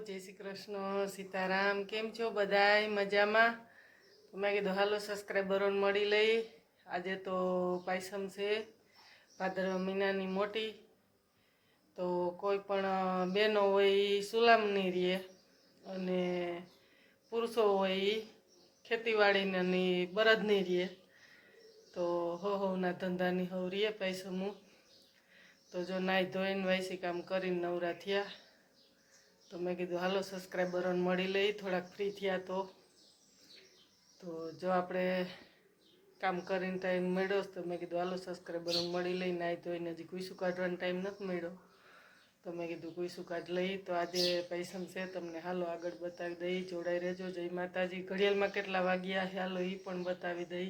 जय श्री कृष्ण सीताराम केम छो बधाय मजामा। तो मैं कीधुं हालो सब्सक्राइबरों मळी लई। आज तो पायसम छे भादरवा महीनानी मोटी। तो कोई पण बेनो होय ई सुलाम नहीं रहे अने पुरुषो होय ई खेतीवाड़ी बरद नहीं रहे। तो हो ना धंधा नी हो रही पैसमू। तो जो नाई धोईने वायसी काम करीने नवरा थया। तो मैं कीधुं हालो सब्सक्राइबरों मळी लई थोड़ाक फ्री थया। तो जो आपणे काम करीने टाइम मळ्यो तो मैं कीधुं हालो सब्सक्राइबरों मळी लई। नाई धोईने हजी कुईसुं काढवानो टाइम नथी मळ्यो तो मैं कीधुं कुईसुं काढ लई। तो आज पैसम छे तमने हालो आगळ बतावी दई। जोड़ाई रहेजो। जय माताजी। घड़ियाळमां केटला वाग्या छे हालो ई पण बतावी दई।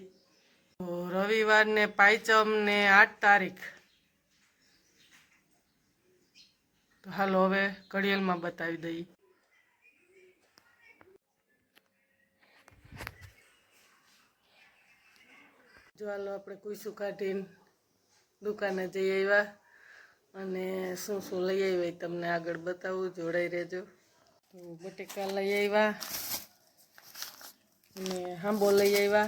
तो रविवार ने पायचम ने 8 तारीख। तो हालो हवे घड़ियाळमां बतावी दई। जो हालो आपणे कुईसुं काढीने दुकाने जई आव्या अने शुं शुं लई आव्या तमने आगळ बतावुं। जोड़ाई रहेजो। तो बटेका लई आव्या अने हांबो लई आव्या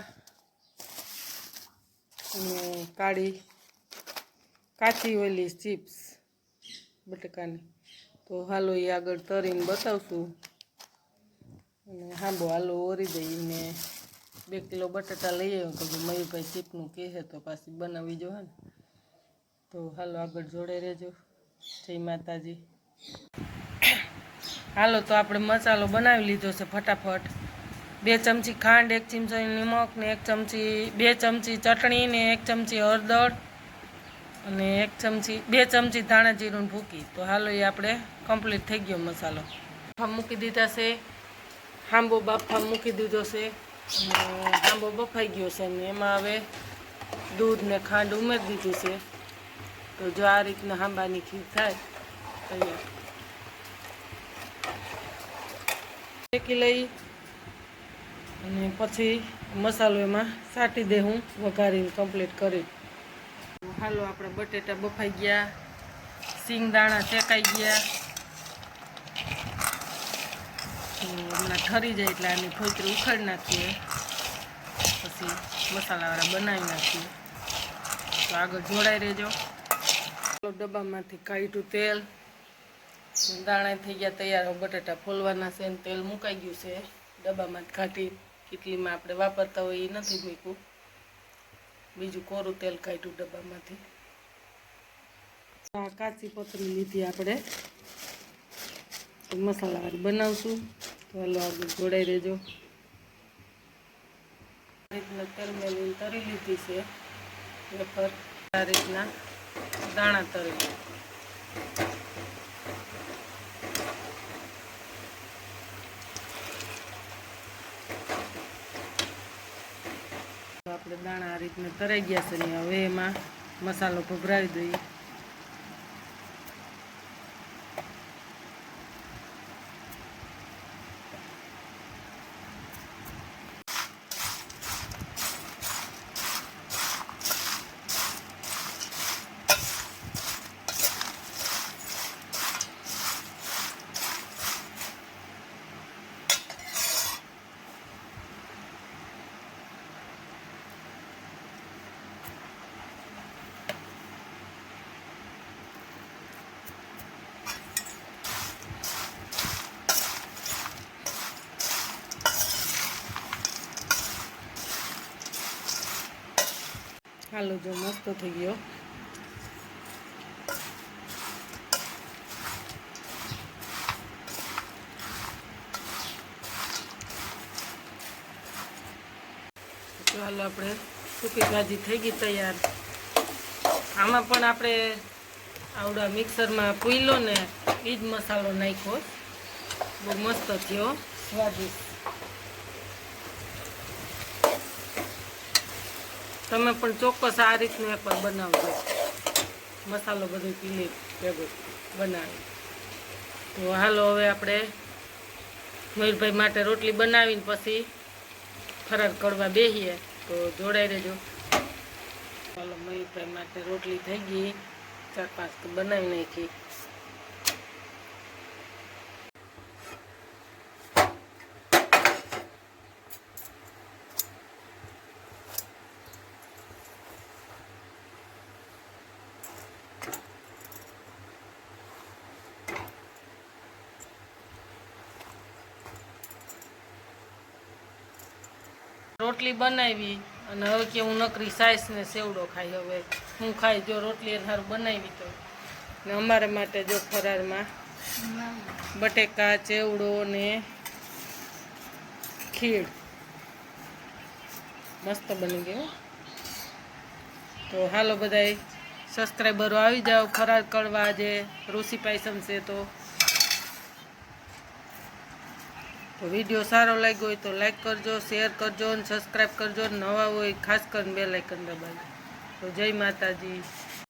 अने काची ओली चिप्स बटेकानी। तो हालो ई आगळ तरीने बतावशुं अने हांबो हालो ओरी दईने 2 किलो बटाटा लई आव्यो तो मयूरभाई चीपनुं कहे तो पाછી बनावी जोहे ने। तो हालो आगळ जोड़े रहेजो। जय माताजी। हालो तो आपणे मसालो बनावी लीधो छे फटाफट। 2 चमची खांड 1 चमची नमक ने 2 चमची चटणी ने 1 चमची हळદર अने 2 चमची धाणा जीरुं भूकी। तो हालो ये आपणे कम्प्लीट थई गयो मसालो। बाफा मूकी दीधा छे। हांबो बाफा मूकी दीधो छे। हांबो बफाई गयो छे ने एमां हवे दूध ने खांड उमेरी दीधी छे। तो जो आ रीतना हांबानी खीर थाय तैयार। शेकी लई अने पछी मसालो एमां साटी देहूं वघारीने कम्प्लीट करी। हालो आपणे बटेटा बफाई गया। सींगदाणा शेकाई गया। हमણાં ઠરી જાય એટલે આની ફોતરી ઉખાડી નાખીએ પછી મસાલાવાળા બનાવી નાખીએ। તો આગળ જોડાઈ રહેજો। ડબ્બામાંથી કાઢ્યું તેલ દાણા થઈ ગયા તૈયાર। બટેટા ફોલવાના છે ને તેલ મુકાઈ ગયું છે ડબ્બામાંથી કાઢી કેટલીમાં આપણે વાપરતા હોય એ નથી મૂક્યું। બીજું કોરું તેલ કાઢ્યું ડબ્બામાંથી। આ કાચી પતરી લીધી આપણે મસાલાવાળી બનાવશું। तो हलो आगे जोड़ाई रहेजो। आ रीतना तेल में तरी लीधी है वेफर। आ रीतना दाणा तरी आपणे दाणा आ रीतना तराई गया छे ने हवे एमां मसालो भभरावी दઈએ। हालो जो मस्त थई गयो। तो हालो आपणे सूकी भाजी थई गई तैयार। आमां पण आपणे आवडा मिक्सर में पीलो ने ई ज मसालो नाख्यो। बहु मस्त थयो स्वादिष्ट। तमे पण चोक्कस आ रीतनुं एक बार बनावजो। मसालो बधो पीले भेगो बनावी। तो हालो हवे आपणे मयूरभाई माटे रोटली बनावीने पछी फरार करवा बेसीए। तो जोड़ाई रहेजो। हालो मयूरभाई माटे रोटली थई गई। 4-5 तो बनावी नाखी। રોટલી બનાવી અને હવે કે હું નકરી સાઈસ ને સેવડો ખાઈ. હવે હું ખાઈ જો રોટલી એને સારું બનાવી તો. ને અમારા માટે જો ફરારમાં બટેકા ચેવડો ને ખીર મસ્ત બની ગયો. તો હાલો બધાય સબસ્ક્રાઈબરો આવી જાઓ ફરાર કરવા. આજે ઋષિ પાયસમ છે તો વિડીયો સારો લાગ્યો હોય તો લાઈક કરજો, શેર કરજો અને સબસ્ક્રાઈબ કરજો. નવા હોય ખાસ કરીને બેલ આઇકન દબાવજો. તો જય માતાજી.